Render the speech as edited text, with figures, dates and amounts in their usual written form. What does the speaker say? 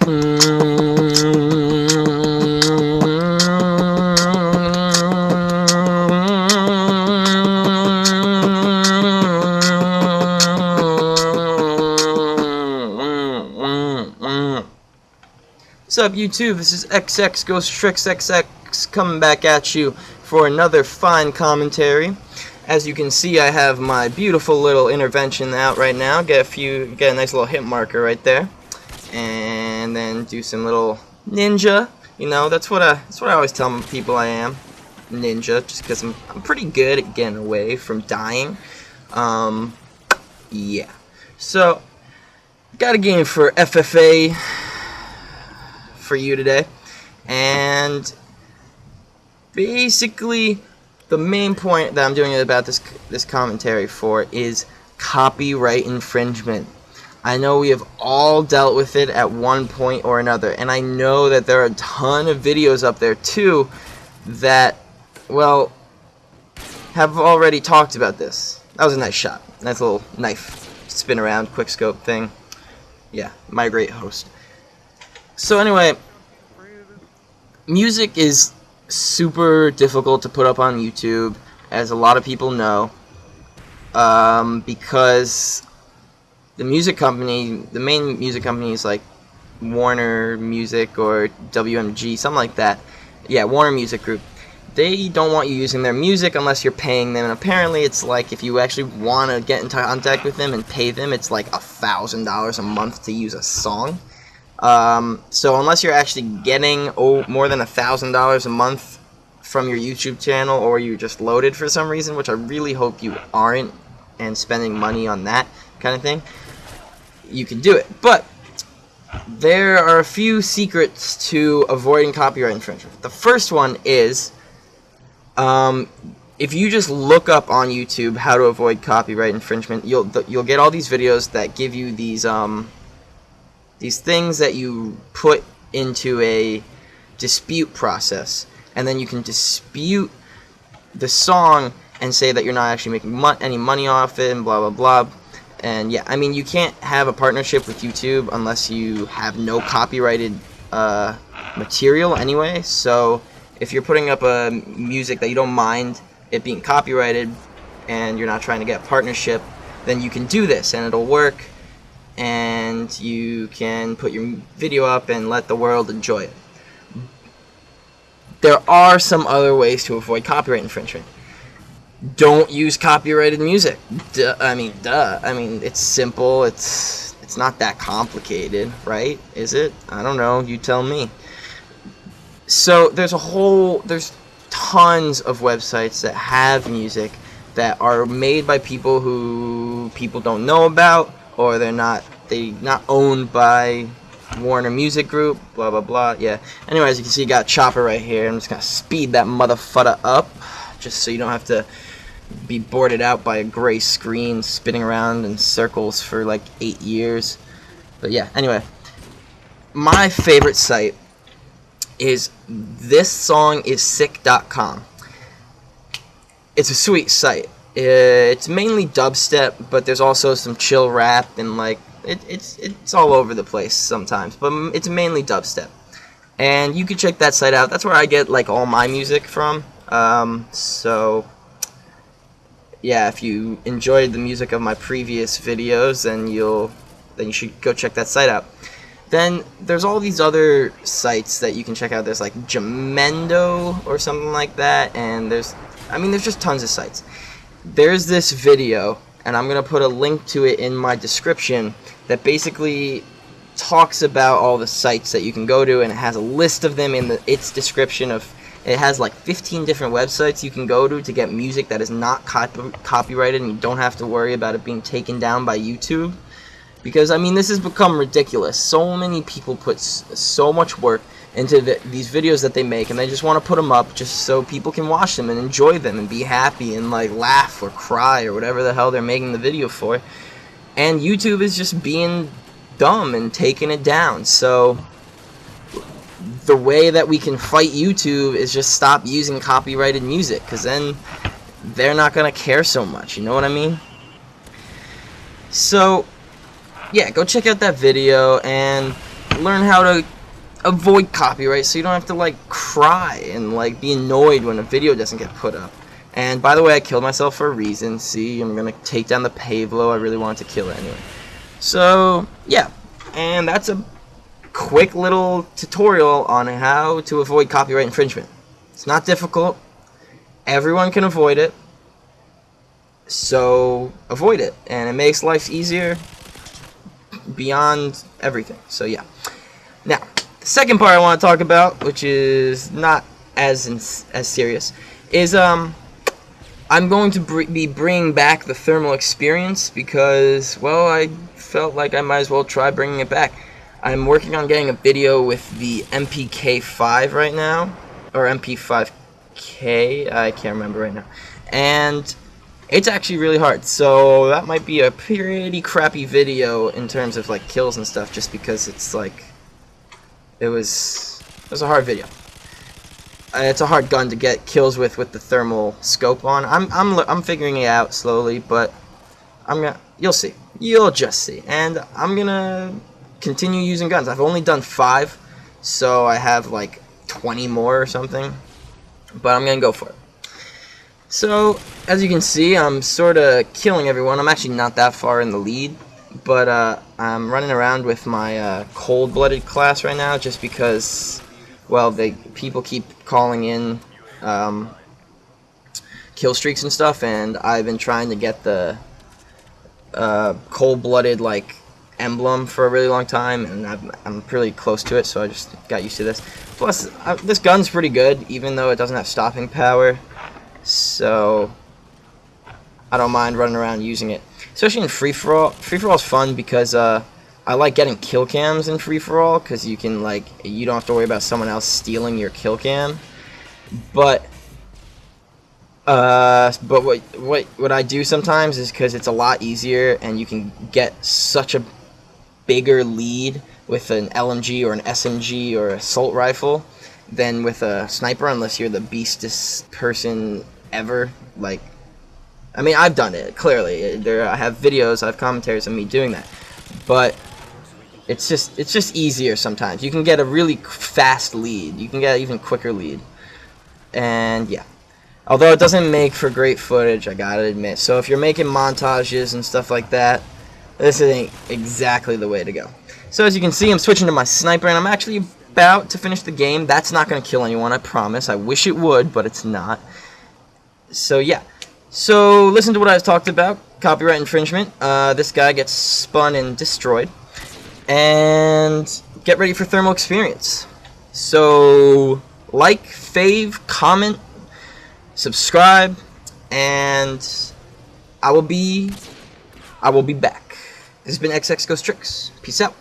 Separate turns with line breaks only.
What's up, YouTube? This is XX Ghost Trikz XX coming back at you for another fine commentary. As you can see, I have my beautiful little intervention out right now. Get a nice little hit marker right there, and then do some little ninja. You know, that's what I always tell people I am, ninja, just because I'm pretty good at getting away from dying. Yeah. So, got a game for FFA for you today, and basically the main point that I'm doing about this commentary for is copyright infringement. I know we have all dealt with it at one point or another, and I know that there are a ton of videos up there too that, well, have already talked about this. That was a nice shot. Nice little knife spin around quick scope thing. Yeah, my great host. So anyway, music is super difficult to put up on YouTube, as a lot of people know, because the music company, the main music companies like Warner Music or WMG, something like that. Yeah, Warner Music Group. They don't want you using their music unless you're paying them, and apparently it's like if you actually want to get in contact with them and pay them, it's like $1,000 a month to use a song. So unless you're actually getting more than $1,000 a month from your YouTube channel, or you're just loaded for some reason, which I really hope you aren't, and spending money on that kind of thing, you can do it. But there are a few secrets to avoiding copyright infringement. The first one is, if you just look up on YouTube how to avoid copyright infringement, you'll get all these videos that give you these things that you put into a dispute process, and then you can dispute the song and say that you're not actually making any money off it, and blah blah blah. And yeah, I mean, you can't have a partnership with YouTube unless you have no copyrighted material anyway. So if you're putting up a music that you don't mind it being copyrighted and you're not trying to get a partnership, then you can do this and it'll work, and you can put your video up and let the world enjoy it. There are some other ways to avoid copyright infringement. Don't use copyrighted music. Duh. I mean, it's simple. It's not that complicated, right? Is it? I don't know. You tell me. So there's tons of websites that have music that are made by people who people don't know about, or they're not owned by Warner Music Group, blah blah blah. Yeah. Anyway, as you can see, you got Chopper right here. I'm just gonna speed that motherfucker up, just so you don't have to be boarded out by a gray screen spinning around in circles for like 8 years. But yeah. Anyway, my favorite site is thissongissick.com. It's a sweet site. It's mainly dubstep, but there's also some chill rap, and like it's all over the place sometimes, but it's mainly dubstep. And you can check that site out. That's where I get like all my music from. So yeah, if you enjoyed the music of my previous videos, then you should go check that site out. Then there's all these other sites that you can check out. There's like Jamendo or something like that, and there's just tons of sites. There's this video, and I'm gonna put a link to it in my description, that basically talks about all the sites that you can go to, and it has a list of them in its description. It has like 15 different websites you can go to get music that is not copyrighted, and you don't have to worry about it being taken down by YouTube. Because I mean, this has become ridiculous. So many people put so much work into these videos that they make, and they just want to put them up just so people can watch them and enjoy them and be happy and like laugh or cry or whatever the hell they're making the video for. And YouTube is just being dumb and taking it down. So the way that we can fight YouTube is just stop using copyrighted music, because then they're not gonna care so much, you know what I mean? So yeah, go check out that video, and learn how to avoid copyright, so you don't have to like cry and like be annoyed when a video doesn't get put up. And by the way, I killed myself for a reason. See, I'm gonna take down the Pavlo. I really wanted to kill it anyway. So yeah, and that's a quick little tutorial on how to avoid copyright infringement. It's not difficult. Everyone can avoid it. So avoid it, and it makes life easier beyond everything. So yeah. Now, the second part I want to talk about, which is not as serious, is I'm going to be bringing back the thermal experience because, well, I felt like I might as well try bringing it back. I'm working on getting a video with the MPK5 right now, or MP5K, I can't remember right now, and it's actually really hard, so that might be a pretty crappy video in terms of like kills and stuff, just because it's like it was a hard video. It's a hard gun to get kills with the thermal scope on. I'm figuring it out slowly, but you'll see. You'll just see. And I'm gonna continue using guns. I've only done 5, so I have like 20 more or something. But I'm gonna go for it. So as you can see, I'm sort of killing everyone. I'm actually not that far in the lead, but I'm running around with my cold-blooded class right now, just because, well, people keep calling in kill streaks and stuff, and I've been trying to get the cold-blooded like emblem for a really long time, and I'm pretty close to it, so I just got used to this. Plus, this gun's pretty good, even though it doesn't have stopping power, so I don't mind running around using it. Especially in free-for-all. Free-for-all is fun because I like getting kill cams in free-for-all, because you can you don't have to worry about someone else stealing your kill cam. But what I do sometimes is, because it's a lot easier and you can get such a bigger lead with an LMG or an SMG or assault rifle than with a sniper, unless you're the beastest person ever. Like, I mean, I've done it, clearly. I have videos, I have commentaries of me doing that. But it's just easier sometimes. You can get a really fast lead. You can get an even quicker lead. And yeah. Although it doesn't make for great footage, I gotta admit. So if you're making montages and stuff like that, this ain't exactly the way to go. So as you can see, I'm switching to my sniper, and I'm actually about to finish the game. That's not gonna kill anyone, I promise. I wish it would, but it's not. So yeah. So listen to what I talked about, copyright infringement. This guy gets spun and destroyed. And get ready for thermal experience. So like, fave, comment, subscribe, and I will be back. This has been XX Goes Trikz. Peace out.